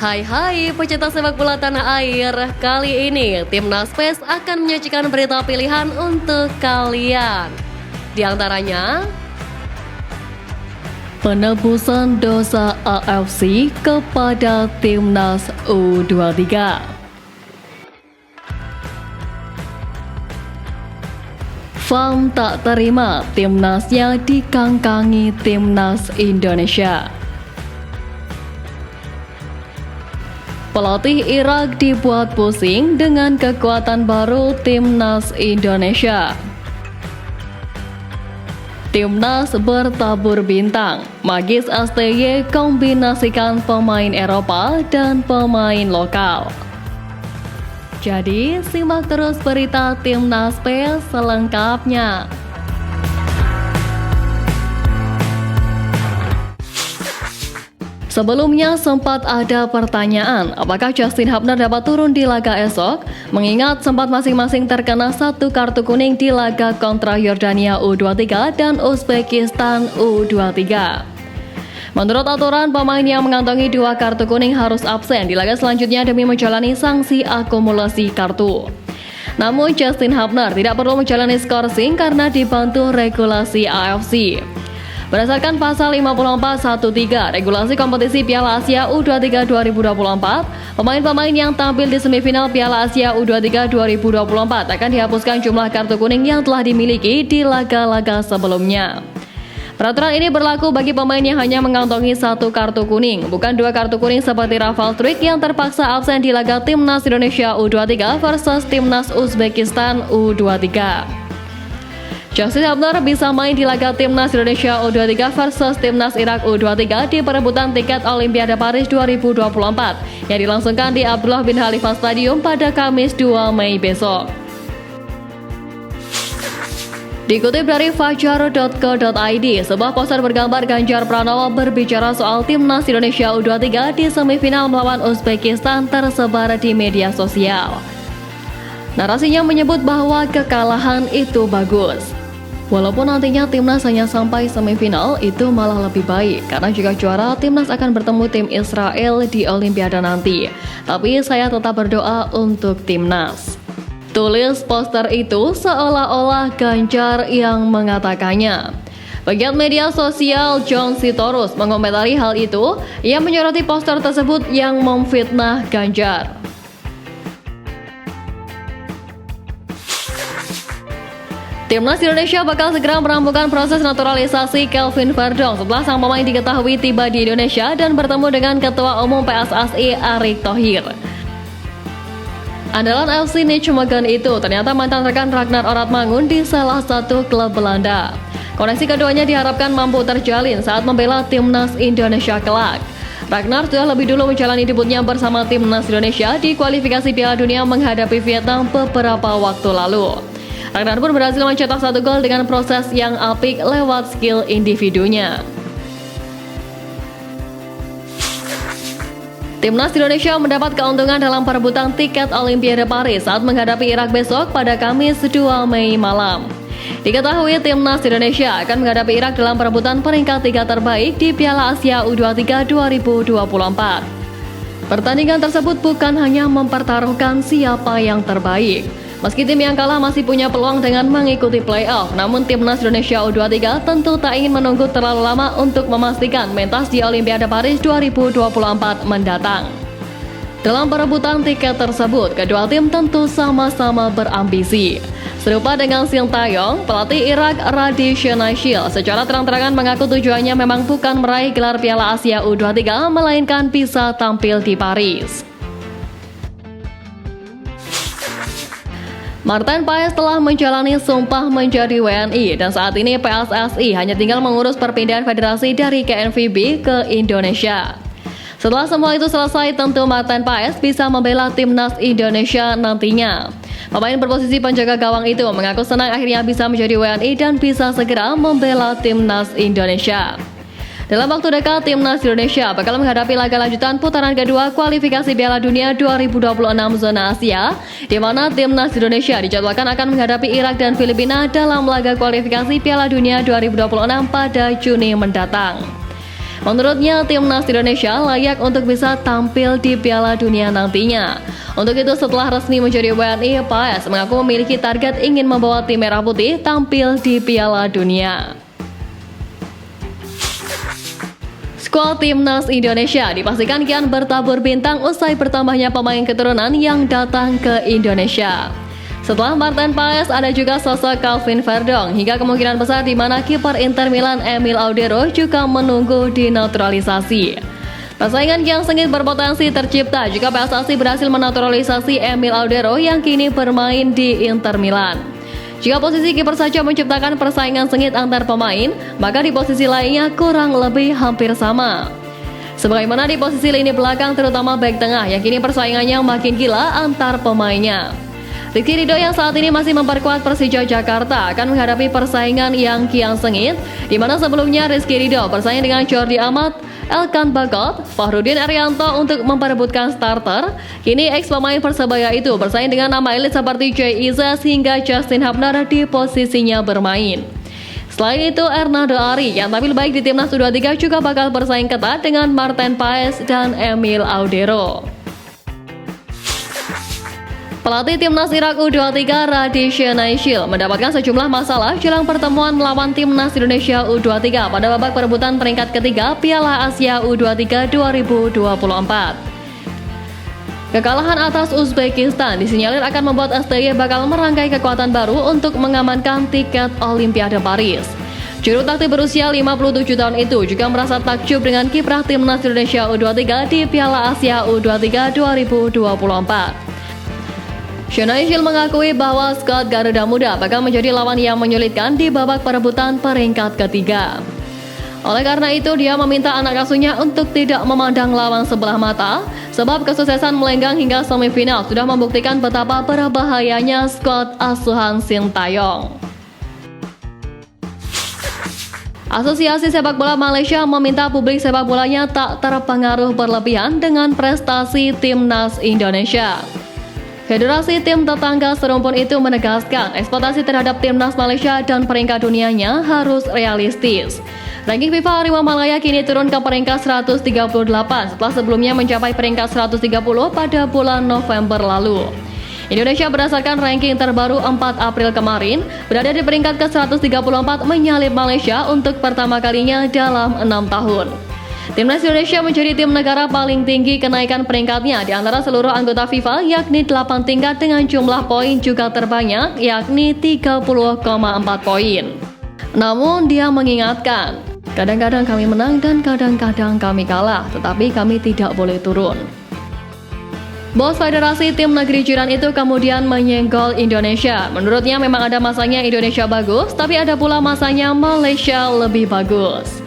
Hai pecinta sepak bola tanah air. Kali ini Timnas PES akan menyajikan berita pilihan untuk kalian. Di antaranya, penebusan dosa AFC kepada Timnas U23. FAM tak terima timnasnya dikangkangi Timnas Indonesia. Pelatih Irak dibuat pusing dengan kekuatan baru Timnas Indonesia. Timnas bertabur bintang, Magis STY kombinasikan pemain Eropa dan pemain lokal. Jadi, simak terus berita Timnas PES selengkapnya. Sebelumnya sempat ada pertanyaan, apakah Justin Hubner dapat turun di laga esok? Mengingat sempat masing-masing terkena satu kartu kuning di laga kontra Yordania U23 dan Uzbekistan U23. Menurut aturan, pemain yang mengantongi 2 kartu kuning harus absen di laga selanjutnya demi menjalani sanksi akumulasi kartu. Namun Justin Hubner tidak perlu menjalani skorsing karena dibantu regulasi AFC. Berdasarkan pasal 54.13 regulasi kompetisi Piala Asia U23 2024, pemain-pemain yang tampil di semifinal Piala Asia U23 2024 akan dihapuskan jumlah kartu kuning yang telah dimiliki di laga-laga sebelumnya. Peraturan ini berlaku bagi pemain yang hanya mengantongi 1 kartu kuning, bukan 2 kartu kuning seperti Rafal Struijk yang terpaksa absen di laga Timnas Indonesia U23 versus Timnas Uzbekistan U23. Justin Hubner bisa main di laga Timnas Indonesia U23 versus Timnas Irak U23 di perebutan tiket Olimpiade Paris 2024 yang dilangsungkan di Abdullah bin Khalifa Stadium pada Kamis 2 Mei besok. Dikutip dari fajar.co.id, sebuah poster bergambar Ganjar Pranowo berbicara soal Timnas Indonesia U23 di semifinal melawan Uzbekistan tersebar di media sosial. Narasinya menyebut bahwa kekalahan itu bagus. Walaupun nantinya timnas hanya sampai semifinal, itu malah lebih baik karena jika juara, timnas akan bertemu tim Israel di Olimpiade nanti. Tapi saya tetap berdoa untuk timnas. Tulis poster itu seolah-olah Ganjar yang mengatakannya. Pegiat media sosial John Sitorus mengomentari hal itu. Ia menyoroti poster tersebut yang memfitnah Ganjar. Timnas Indonesia bakal segera merampungkan proses naturalisasi Kelvin Verdong setelah sang pemain diketahui tiba di Indonesia dan bertemu dengan Ketua Umum PSSI Erick Thohir. Andalan FC Nijmegen itu ternyata mantan rekan Ragnar Oratmangun di salah satu klub Belanda. Koneksi keduanya diharapkan mampu terjalin saat membela Timnas Indonesia kelak. Ragnar sudah lebih dulu menjalani debutnya bersama Timnas Indonesia di kualifikasi Piala Dunia menghadapi Vietnam beberapa waktu lalu. Ragnar pun berhasil mencetak 1 gol dengan proses yang apik lewat skill individunya. Timnas Indonesia mendapat keuntungan dalam perebutan tiket Olimpiade Paris saat menghadapi Irak besok pada Kamis 2 Mei malam. Diketahui Timnas Indonesia akan menghadapi Irak dalam perebutan peringkat 3 terbaik di Piala Asia U23 2024. Pertandingan tersebut bukan hanya mempertaruhkan siapa yang terbaik. Meski tim yang kalah masih punya peluang dengan mengikuti playoff, namun Timnas Indonesia U23 tentu tak ingin menunggu terlalu lama untuk memastikan mentas di Olimpiade Paris 2024 mendatang. Dalam perebutan tiket tersebut, kedua tim tentu sama-sama berambisi. Serupa dengan Sintayong, pelatih Irak Radi Shenashil secara terang-terangan mengaku tujuannya memang bukan meraih gelar Piala Asia U23, melainkan bisa tampil di Paris. Martin Paes telah menjalani sumpah menjadi WNI dan saat ini PSSI hanya tinggal mengurus perpindahan federasi dari KNVB ke Indonesia. Setelah semua itu selesai, tentu Martin Paes bisa membela Timnas Indonesia nantinya. Pemain berposisi penjaga gawang itu mengaku senang akhirnya bisa menjadi WNI dan bisa segera membela Timnas Indonesia. Dalam waktu dekat, Timnas Indonesia bakal menghadapi laga lanjutan putaran kedua kualifikasi Piala Dunia 2026 zona Asia, di mana Timnas Indonesia dijadwalkan akan menghadapi Irak dan Filipina dalam laga kualifikasi Piala Dunia 2026 pada Juni mendatang. Menurutnya, timnas Indonesia layak untuk bisa tampil di Piala Dunia nantinya. Untuk itu, setelah resmi menjadi WNI, Paes mengaku memiliki target ingin membawa tim Merah Putih tampil di Piala Dunia. Skuad timnas Indonesia dipastikan kian bertabur bintang usai bertambahnya pemain keturunan yang datang ke Indonesia. Setelah Martin Paes, ada juga sosok Calvin Verdong hingga kemungkinan besar di mana kiper Inter Milan Emil Audero juga menunggu dinaturalisasi. Persaingan yang sengit berpotensi tercipta jika PSSI berhasil menaturalisasi Emil Audero yang kini bermain di Inter Milan. Jika posisi kiper saja menciptakan persaingan sengit antar pemain, maka di posisi lainnya kurang lebih hampir sama. Sebagaimana di posisi lini belakang terutama bek tengah yang kini persaingannya makin gila antar pemainnya. Rizky Ridho yang saat ini masih memperkuat Persija Jakarta akan menghadapi persaingan yang kian sengit, di mana sebelumnya Rizky Ridho bersaing dengan Jordi Amat, Elkan Bagot, Fahrudin Arianto untuk memperebutkan starter. Kini ex-pemain Persebaya itu bersaing dengan nama elit seperti Jay Izzas hingga Justin Hubner di posisinya bermain. Selain itu, Hernando Ari yang tampil baik di timnas U23 juga bakal bersaing ketat dengan Martin Paes dan Emil Audero. Pelatih timnas Irak U23 Radisha Naishil mendapatkan sejumlah masalah jelang pertemuan melawan timnas Indonesia U23 pada babak perebutan peringkat ketiga Piala Asia U23 2024. Kekalahan atas Uzbekistan disinyalir akan membuat STY bakal merangkai kekuatan baru untuk mengamankan tiket Olimpiade Paris. Juru taktik berusia 57 tahun itu juga merasa takjub dengan kiprah timnas Indonesia U23 di Piala Asia U23 2024. Shanaishil mengakui bahwa skuad Garuda Muda bakal menjadi lawan yang menyulitkan di babak perebutan peringkat ketiga. Oleh karena itu, dia meminta anak asuhnya untuk tidak memandang lawan sebelah mata, sebab kesuksesan melenggang hingga semifinal sudah membuktikan betapa berbahayanya skuad asuhan Sintayong. Asosiasi Sepak Bola Malaysia meminta publik sepak bolanya tak terpengaruh berlebihan dengan prestasi timnas Indonesia. Federasi tim tetangga serumpun itu menegaskan ekspektasi terhadap timnas Malaysia dan peringkat dunianya harus realistis. Ranking FIFA Harimau Malaya kini turun ke peringkat 138 setelah sebelumnya mencapai peringkat 130 pada bulan November lalu. Indonesia berdasarkan ranking terbaru 4 April kemarin berada di peringkat ke-134 menyalip Malaysia untuk pertama kalinya dalam 6 tahun. Timnas Indonesia menjadi tim negara paling tinggi kenaikan peringkatnya di antara seluruh anggota FIFA, yakni 8 tingkat dengan jumlah poin juga terbanyak, yakni 30,4 poin. Namun dia mengingatkan, kadang-kadang kami menang dan kadang-kadang kami kalah, tetapi kami tidak boleh turun. Bos Federasi Tim Negeri Jiran itu kemudian menyenggol Indonesia. Menurutnya memang ada masanya Indonesia bagus, tapi ada pula masanya Malaysia lebih bagus.